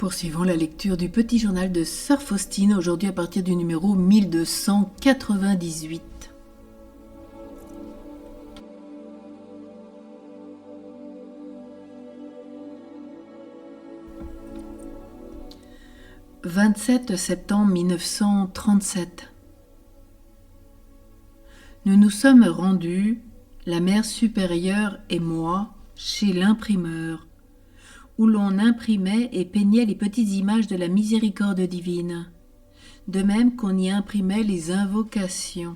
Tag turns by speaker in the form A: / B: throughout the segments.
A: Poursuivons la lecture du petit journal de Sœur Faustine, aujourd'hui à partir du numéro 1298. « 27 septembre 1937. Nous nous sommes rendus, la mère supérieure et moi, chez l'imprimeur, où l'on imprimait et peignait les petites images de la miséricorde divine, de même qu'on y imprimait les invocations,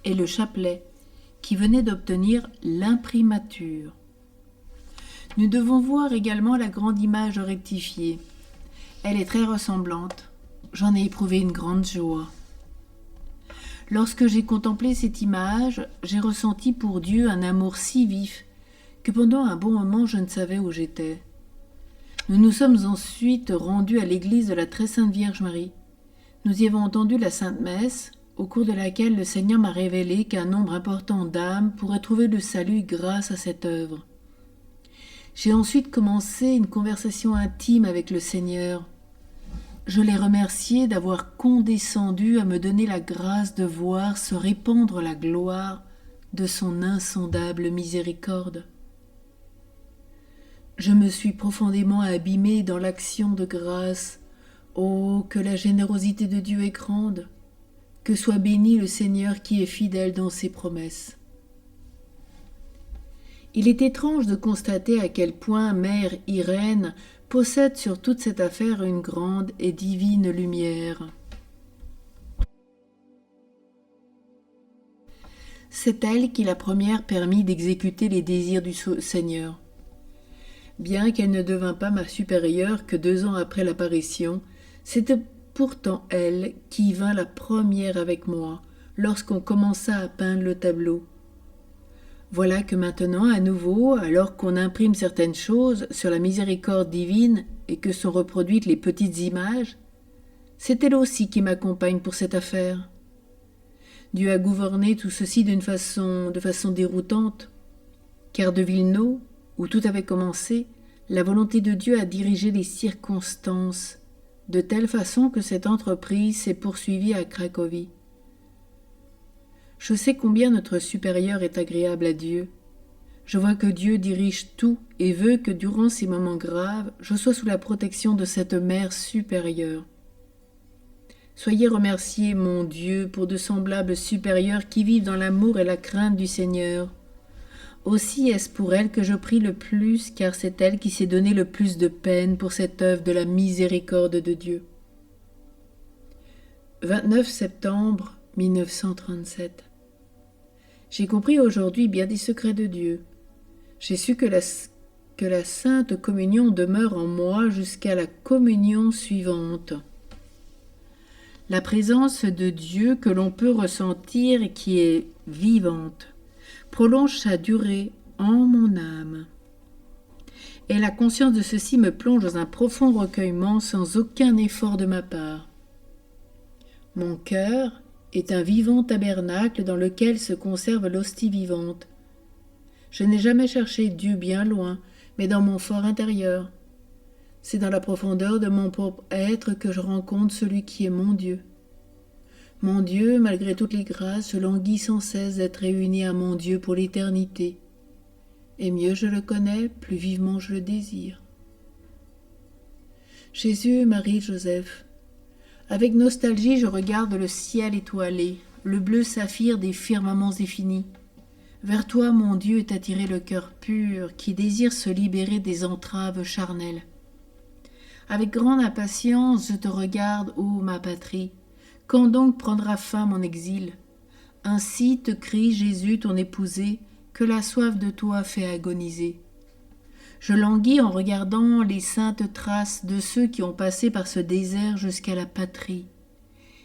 A: et le chapelet, qui venait d'obtenir l'imprimature. Nous devons voir également la grande image rectifiée. Elle est très ressemblante. J'en ai éprouvé une grande joie. Lorsque j'ai contemplé cette image, j'ai ressenti pour Dieu un amour si vif que pendant un bon moment je ne savais où j'étais. Nous nous sommes ensuite rendus à l'église de la Très Sainte Vierge Marie. Nous y avons entendu la Sainte Messe, au cours de laquelle le Seigneur m'a révélé qu'un nombre important d'âmes pourrait trouver le salut grâce à cette œuvre. J'ai ensuite commencé une conversation intime avec le Seigneur. Je l'ai remercié d'avoir condescendu à me donner la grâce de voir se répandre la gloire de son insondable miséricorde. Je me suis profondément abîmé dans l'action de grâce. Oh, que la générosité de Dieu est grande! Que soit béni le Seigneur qui est fidèle dans ses promesses. Il est étrange de constater à quel point Mère Irène possède sur toute cette affaire une grande et divine lumière. C'est elle qui la première permit d'exécuter les désirs du Seigneur. Bien qu'elle ne devint pas ma supérieure que 2 ans après l'apparition, c'était pourtant elle qui vint la première avec moi lorsqu'on commença à peindre le tableau. Voilà que maintenant, à nouveau, alors qu'on imprime certaines choses sur la miséricorde divine et que sont reproduites les petites images, c'est elle aussi qui m'accompagne pour cette affaire. Dieu a gouverné tout ceci de façon déroutante, car de Vilno, où tout avait commencé, la volonté de Dieu a dirigé les circonstances de telle façon que cette entreprise s'est poursuivie à Cracovie. Je sais combien notre supérieur est agréable à Dieu. Je vois que Dieu dirige tout et veut que durant ces moments graves, je sois sous la protection de cette mère supérieure. Soyez remerciés, mon Dieu, pour de semblables supérieurs qui vivent dans l'amour et la crainte du Seigneur. Aussi est-ce pour elle que je prie le plus, car c'est elle qui s'est donné le plus de peine pour cette œuvre de la miséricorde de Dieu. 29 septembre 1937. J'ai compris aujourd'hui bien des secrets de Dieu. J'ai su que la Sainte Communion demeure en moi jusqu'à la communion suivante. La présence de Dieu que l'on peut ressentir et qui est vivante prolonge sa durée en mon âme. Et la conscience de ceci me plonge dans un profond recueillement sans aucun effort de ma part. Mon cœur est un vivant tabernacle dans lequel se conserve l'hostie vivante. Je n'ai jamais cherché Dieu bien loin, mais dans mon fort intérieur. C'est dans la profondeur de mon propre être que je rencontre celui qui est mon Dieu. Mon Dieu, malgré toutes les grâces, je languis sans cesse d'être réuni à mon Dieu pour l'éternité. Et mieux je le connais, plus vivement je le désire. Jésus, Marie, Joseph, avec nostalgie je regarde le ciel étoilé, le bleu saphir des firmaments infinis. Vers toi, mon Dieu, est attiré le cœur pur qui désire se libérer des entraves charnelles. Avec grande impatience, je te regarde, ô ma patrie. Quand donc prendra fin mon exil? Ainsi te crie Jésus, ton épousé, que la soif de toi fait agoniser. Je languis en regardant les saintes traces de ceux qui ont passé par ce désert jusqu'à la patrie.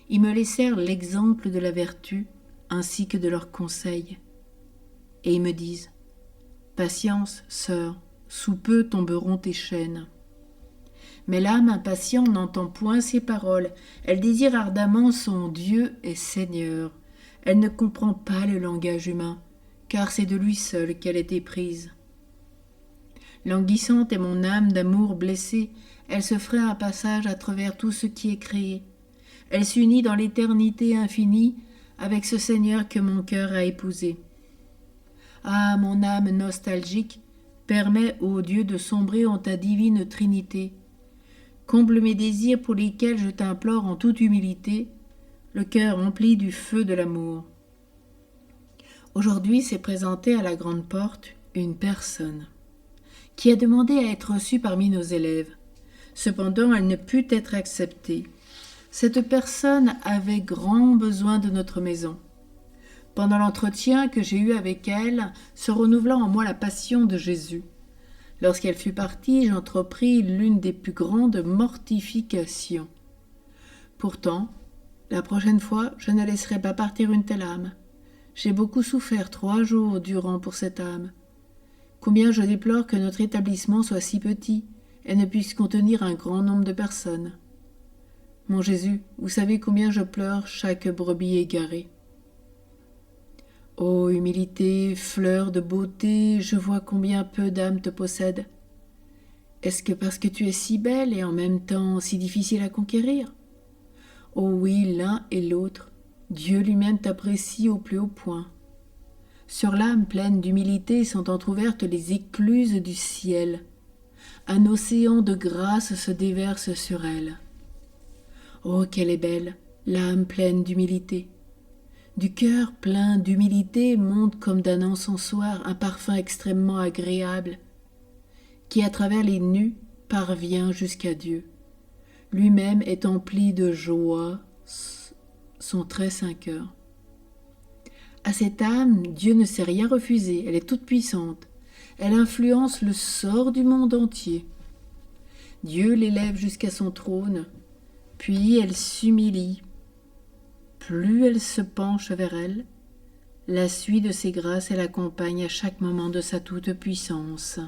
A: Ils me laissèrent l'exemple de la vertu, ainsi que de leurs conseils. Et ils me disent « Patience, sœur, sous peu tomberont tes chaînes. » Mais l'âme impatiente n'entend point ces paroles. Elle désire ardemment son Dieu et Seigneur. Elle ne comprend pas le langage humain, car c'est de lui seul qu'elle est éprise. Languissante est mon âme d'amour blessée, elle se ferait un passage à travers tout ce qui est créé. Elle s'unit dans l'éternité infinie avec ce Seigneur que mon cœur a épousé. Ah, mon âme nostalgique, permets ô Dieu de sombrer en ta divine Trinité. Comble mes désirs pour lesquels je t'implore en toute humilité, le cœur rempli du feu de l'amour. Aujourd'hui s'est présentée à la grande porte une personne qui a demandé à être reçue parmi nos élèves. Cependant, elle ne put être acceptée. Cette personne avait grand besoin de notre maison. Pendant l'entretien que j'ai eu avec elle, se renouvela en moi la passion de Jésus. Lorsqu'elle fut partie, j'entrepris l'une des plus grandes mortifications. Pourtant, la prochaine fois, je ne laisserai pas partir une telle âme. J'ai beaucoup souffert 3 jours durant pour cette âme. Combien je déplore que notre établissement soit si petit et ne puisse contenir un grand nombre de personnes. Mon Jésus, vous savez combien je pleure chaque brebis égarée. Ô humilité, fleur de beauté, je vois combien peu d'âmes te possèdent. Est-ce que parce que tu es si belle et en même temps si difficile à conquérir? Oh oui, l'un et l'autre, Dieu lui-même t'apprécie au plus haut point. Sur l'âme pleine d'humilité sont entr'ouvertes les écluses du ciel. Un océan de grâce se déverse sur elle. Oh, qu'elle est belle, l'âme pleine d'humilité. Du cœur plein d'humilité monte comme d'un encensoir un parfum extrêmement agréable, qui à travers les nus parvient jusqu'à Dieu. Lui-même est empli de joie, son très saint cœur. À cette âme, Dieu ne sait rien refuser, elle est toute puissante. Elle influence le sort du monde entier. Dieu l'élève jusqu'à son trône, puis elle s'humilie. Plus elle se penche vers elle, la suie de ses grâces et l'accompagne à chaque moment de sa toute-puissance.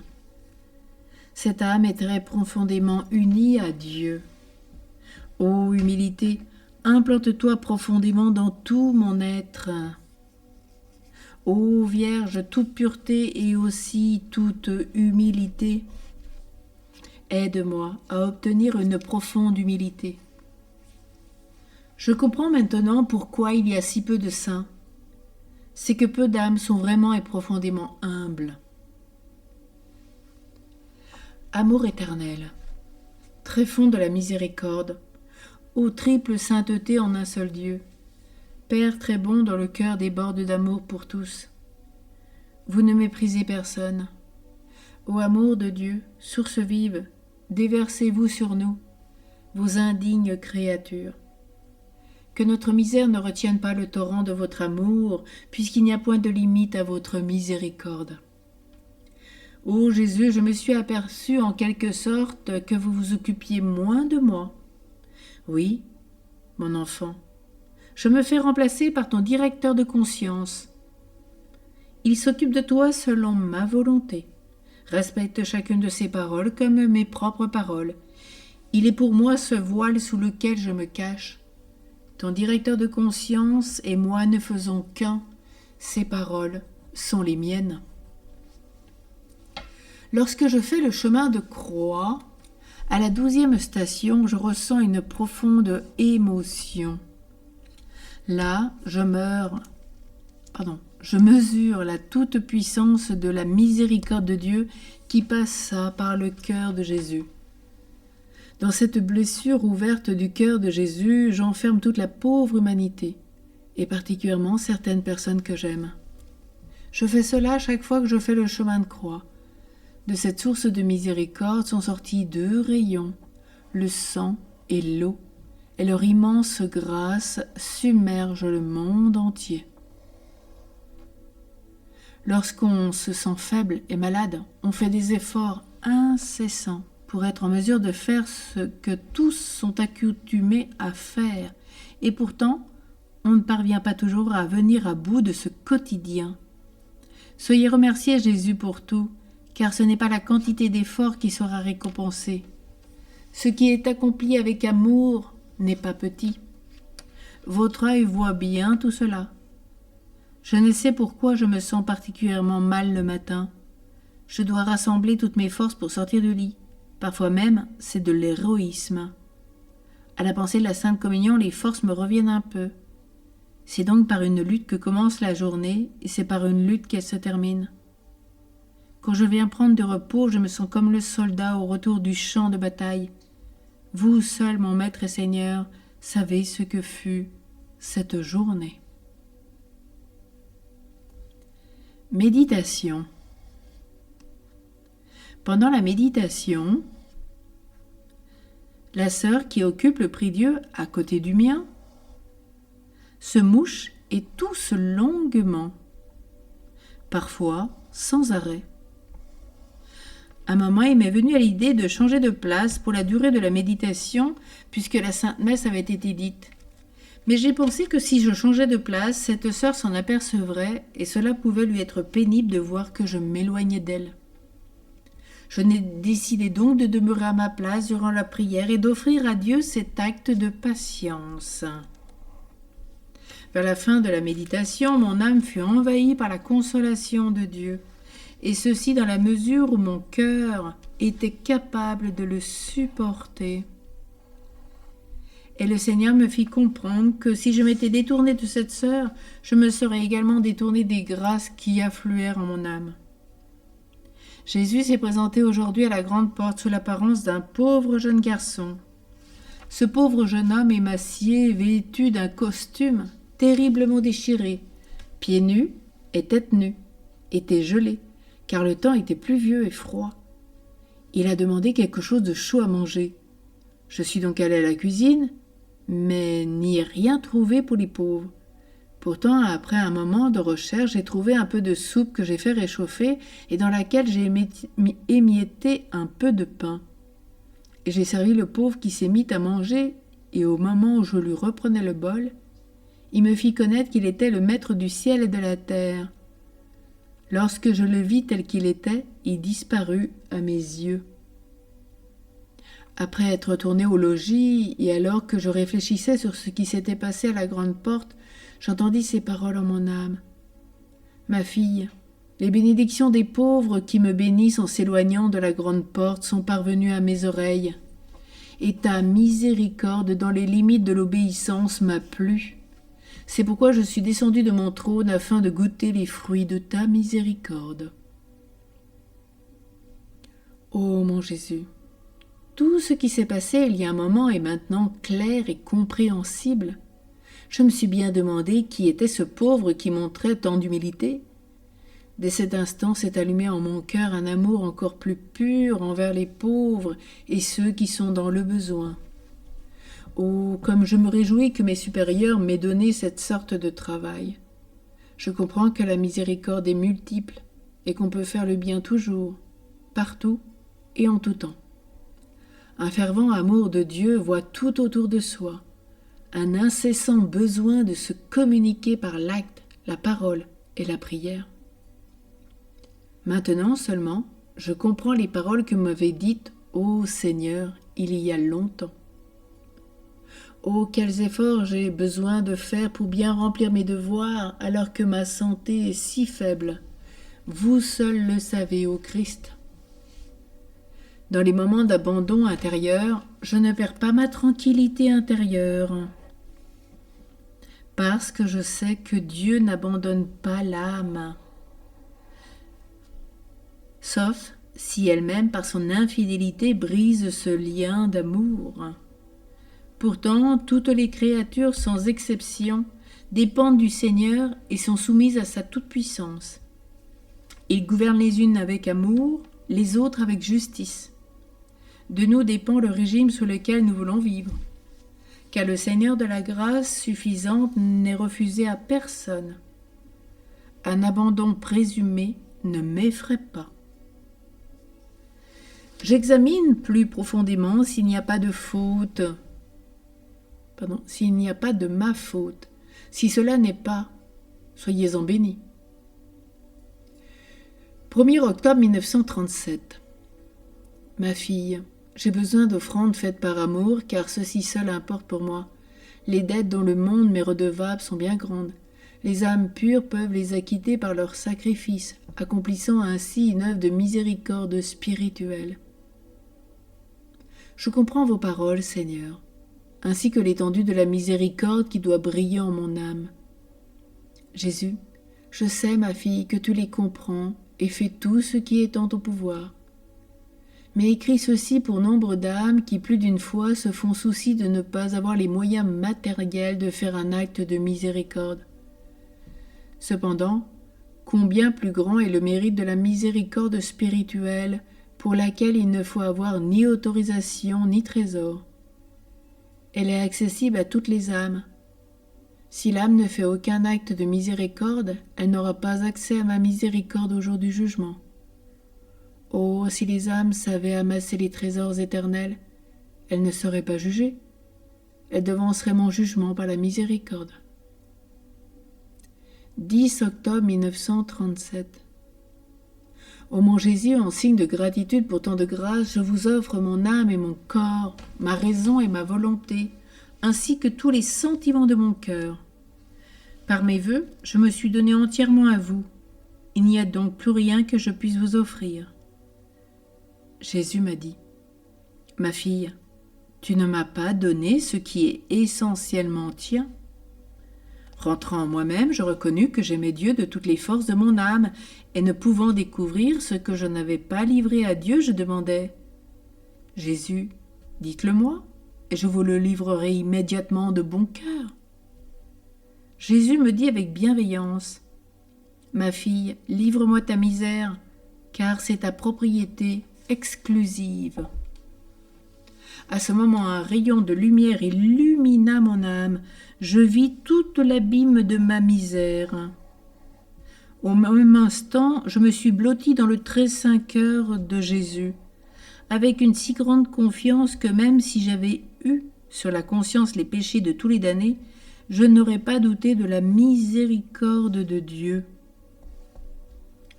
A: Cette âme est très profondément unie à Dieu. Ô humilité, implante-toi profondément dans tout mon être. Ô Vierge, toute pureté et aussi toute humilité, aide-moi à obtenir une profonde humilité. Je comprends maintenant pourquoi il y a si peu de saints. C'est que peu d'âmes sont vraiment et profondément humbles. Amour éternel, tréfonds de la miséricorde, ô triple sainteté en un seul Dieu, Père très bon dont le cœur déborde d'amour pour tous. Vous ne méprisez personne. Ô amour de Dieu, source vive, déversez-vous sur nous, vos indignes créatures. Que notre misère ne retienne pas le torrent de votre amour, puisqu'il n'y a point de limite à votre miséricorde. Ô Jésus, je me suis aperçu en quelque sorte que vous vous occupiez moins de moi. Oui, mon enfant, je me fais remplacer par ton directeur de conscience. Il s'occupe de toi selon ma volonté, respecte chacune de ses paroles comme mes propres paroles. Il est pour moi ce voile sous lequel je me cache. Ton directeur de conscience et moi ne faisons qu'un, ses paroles sont les miennes. Lorsque je fais le chemin de croix, à la 12e station, je ressens une profonde émotion. Là, je mesure la toute-puissance de la miséricorde de Dieu qui passa par le cœur de Jésus. Dans cette blessure ouverte du cœur de Jésus, j'enferme toute la pauvre humanité, et particulièrement certaines personnes que j'aime. Je fais cela chaque fois que je fais le chemin de croix. De cette source de miséricorde sont sortis 2 rayons, le sang et l'eau, et leur immense grâce submerge le monde entier. Lorsqu'on se sent faible et malade, on fait des efforts incessants pour être en mesure de faire ce que tous sont accoutumés à faire, et pourtant, on ne parvient pas toujours à venir à bout de ce quotidien. Soyez remerciés Jésus pour tout, car ce n'est pas la quantité d'efforts qui sera récompensée. Ce qui est accompli avec amour n'est pas petit. Votre œil voit bien tout cela. Je ne sais pourquoi je me sens particulièrement mal le matin. Je dois rassembler toutes mes forces pour sortir du lit. Parfois même, c'est de l'héroïsme. À la pensée de la Sainte Communion, les forces me reviennent un peu. C'est donc par une lutte que commence la journée et c'est par une lutte qu'elle se termine. Quand je viens prendre du repos, je me sens comme le soldat au retour du champ de bataille. Vous seul, mon Maître et Seigneur, savez ce que fut cette journée. Méditation. Pendant la méditation, la sœur qui occupe le prie-Dieu à côté du mien se mouche et tousse longuement, parfois sans arrêt. Un moment, il m'est venu à l'idée de changer de place pour la durée de la méditation, puisque la Sainte Messe avait été dite. Mais j'ai pensé que si je changeais de place, cette sœur s'en apercevrait, et cela pouvait lui être pénible de voir que je m'éloignais d'elle. Je n'ai décidé donc de demeurer à ma place durant la prière et d'offrir à Dieu cet acte de patience. Vers la fin de la méditation, mon âme fut envahie par la consolation de Dieu, et ceci dans la mesure où mon cœur était capable de le supporter. Et le Seigneur me fit comprendre que si je m'étais détourné de cette sœur, je me serais également détourné des grâces qui affluèrent en mon âme. Jésus s'est présenté aujourd'hui à la grande porte sous l'apparence d'un pauvre jeune garçon. Ce pauvre jeune homme émacié, vêtu d'un costume terriblement déchiré, pieds nus et tête nue, était gelé, car le temps était pluvieux et froid. Il a demandé quelque chose de chaud à manger. Je suis donc allé à la cuisine, mais n'y ai rien trouvé pour les pauvres. Pourtant, après un moment de recherche, j'ai trouvé un peu de soupe que j'ai fait réchauffer et dans laquelle j'ai émietté un peu de pain. Et j'ai servi le pauvre qui s'est mis à manger, et au moment où je lui reprenais le bol, il me fit connaître qu'il était le maître du ciel et de la terre. Lorsque je le vis tel qu'il était, il disparut à mes yeux. Après être retourné au logis, et alors que je réfléchissais sur ce qui s'était passé à la grande porte, j'entendis ces paroles en mon âme. Ma fille, les bénédictions des pauvres qui me bénissent en s'éloignant de la grande porte sont parvenues à mes oreilles, et ta miséricorde dans les limites de l'obéissance m'a plu. C'est pourquoi je suis descendu de mon trône afin de goûter les fruits de ta miséricorde. Ô mon Jésus, tout ce qui s'est passé il y a un moment est maintenant clair et compréhensible. Je me suis bien demandé qui était ce pauvre qui montrait tant d'humilité. Dès cet instant s'est allumé en mon cœur un amour encore plus pur envers les pauvres et ceux qui sont dans le besoin. Oh, comme je me réjouis que mes supérieurs m'aient donné cette sorte de travail. Je comprends que la miséricorde est multiple et qu'on peut faire le bien toujours, partout et en tout temps. Un fervent amour de Dieu voit tout autour de soi, un incessant besoin de se communiquer par l'acte, la parole et la prière. Maintenant seulement, je comprends les paroles que m'avait dites « Ô Seigneur, il y a longtemps ». Oh, quels efforts j'ai besoin de faire pour bien remplir mes devoirs alors que ma santé est si faible. Vous seul le savez, ô Christ. Dans les moments d'abandon intérieur, je ne perds pas ma tranquillité intérieure. Parce que je sais que Dieu n'abandonne pas l'âme. Sauf si elle-même, par son infidélité, brise ce lien d'amour. Pourtant, toutes les créatures, sans exception, dépendent du Seigneur et sont soumises à sa toute-puissance. Il gouverne les unes avec amour, les autres avec justice. De nous dépend le régime sous lequel nous voulons vivre, car le Seigneur de la grâce suffisante n'est refusé à personne. Un abandon présumé ne m'effraie pas. J'examine plus profondément s'il n'y a pas de faute, s'il n'y a pas de ma faute. Si cela n'est pas, soyez-en bénis. 1er octobre 1937. Ma fille, j'ai besoin d'offrandes faites par amour, car ceci seul importe pour moi. Les dettes dont le monde m'est redevable sont bien grandes. Les âmes pures peuvent les acquitter par leur sacrifice. accomplissant ainsi une œuvre de miséricorde spirituelle. Je comprends vos paroles, Seigneur, ainsi que l'étendue de la miséricorde qui doit briller en mon âme. Jésus, je sais, ma fille, que tu les comprends et fais tout ce qui est en ton pouvoir. Mais écris ceci pour nombre d'âmes qui plus d'une fois se font souci de ne pas avoir les moyens matériels de faire un acte de miséricorde. Cependant, combien plus grand est le mérite de la miséricorde spirituelle pour laquelle il ne faut avoir ni autorisation ni trésor. Elle est accessible à toutes les âmes. Si l'âme ne fait aucun acte de miséricorde, elle n'aura pas accès à ma miséricorde au jour du jugement. Oh, si les âmes savaient amasser les trésors éternels, elles ne seraient pas jugées. Elles devanceraient mon jugement par la miséricorde. 10 octobre 1937. Ô mon Jésus, en signe de gratitude pour tant de grâce, je vous offre mon âme et mon corps, ma raison et ma volonté, ainsi que tous les sentiments de mon cœur. Par mes vœux, je me suis donné entièrement à vous. Il n'y a donc plus rien que je puisse vous offrir. Jésus m'a dit, « Ma fille, tu ne m'as pas donné ce qui est essentiellement tien. » Rentrant en moi-même, je reconnus que j'aimais Dieu de toutes les forces de mon âme, et ne pouvant découvrir ce que je n'avais pas livré à Dieu, je demandai, « Jésus, dites-le-moi, et je vous le livrerai immédiatement de bon cœur. » Jésus me dit avec bienveillance, « Ma fille, livre-moi ta misère, car c'est ta propriété exclusive. » À ce moment, un rayon de lumière illumina mon âme. Je vis toute l'abîme de ma misère. Au même instant, je me suis blottie dans le très saint cœur de Jésus, avec une si grande confiance que même si j'avais eu sur la conscience les péchés de tous les damnés, je n'aurais pas douté de la miséricorde de Dieu.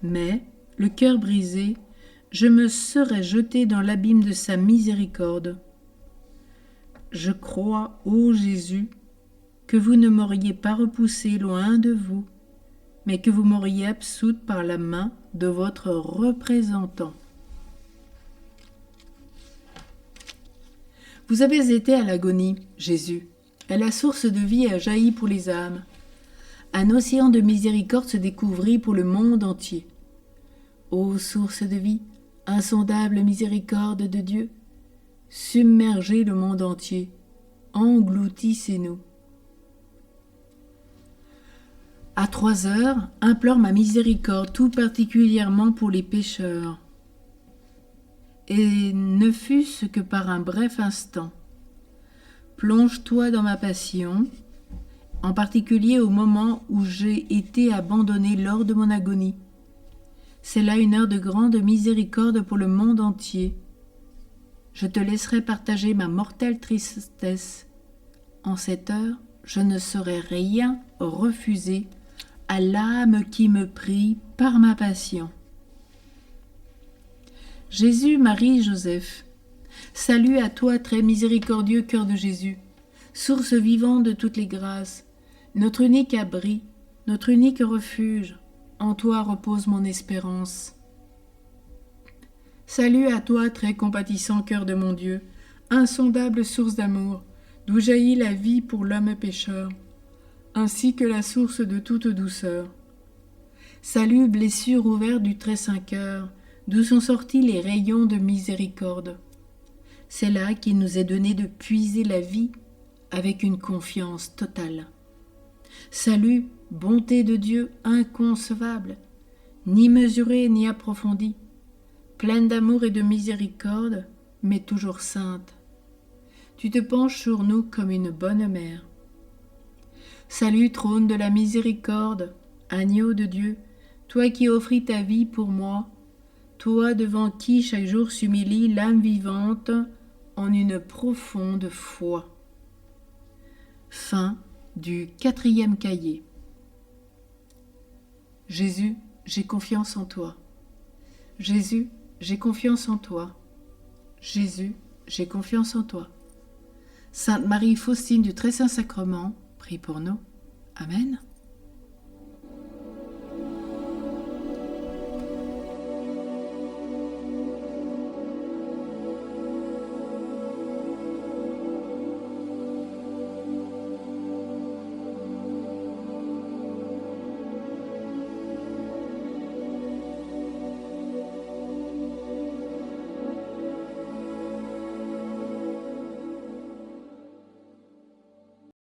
A: Mais, le cœur brisé, je me serais jetée dans l'abîme de sa miséricorde. Je crois, ô Jésus, que vous ne m'auriez pas repoussé loin de vous, mais que vous m'auriez absoute par la main de votre représentant. Vous avez été à l'agonie, Jésus, et la source de vie a jailli pour les âmes. Un océan de miséricorde se découvrit pour le monde entier. Ô source de vie, insondable miséricorde de Dieu, submergez le monde entier, engloutissez-nous. À 3 heures, implore ma miséricorde, tout particulièrement pour les pécheurs. Et ne fût-ce que par un bref instant. Plonge-toi dans ma passion, en particulier au moment où j'ai été abandonné lors de mon agonie. C'est là une heure de grande miséricorde pour le monde entier. Je te laisserai partager ma mortelle tristesse. En cette heure, je ne saurais rien refuser à l'âme qui me prie par ma passion. Jésus, Marie, Joseph, salut à toi, très miséricordieux cœur de Jésus, source vivante de toutes les grâces, notre unique abri, notre unique refuge. En toi repose mon espérance. Salut à toi, très compatissant cœur de mon Dieu, insondable source d'amour, d'où jaillit la vie pour l'homme pécheur, ainsi que la source de toute douceur. Salut, blessure ouverte du très saint cœur, d'où sont sortis les rayons de miséricorde. C'est là qu'il nous est donné de puiser la vie avec une confiance totale. Salut, bonté de Dieu inconcevable, ni mesurée ni approfondie, pleine d'amour et de miséricorde, mais toujours sainte. Tu te penches sur nous comme une bonne mère. Salut, trône de la miséricorde, agneau de Dieu, toi qui offris ta vie pour moi, toi devant qui chaque jour s'humilie l'âme vivante en une profonde foi. Fin du 4e cahier. Jésus, j'ai confiance en toi. Jésus, j'ai confiance en toi. Jésus, j'ai confiance en toi. Sainte Marie Faustine du Très Saint Sacrement, prie pour nous. Amen.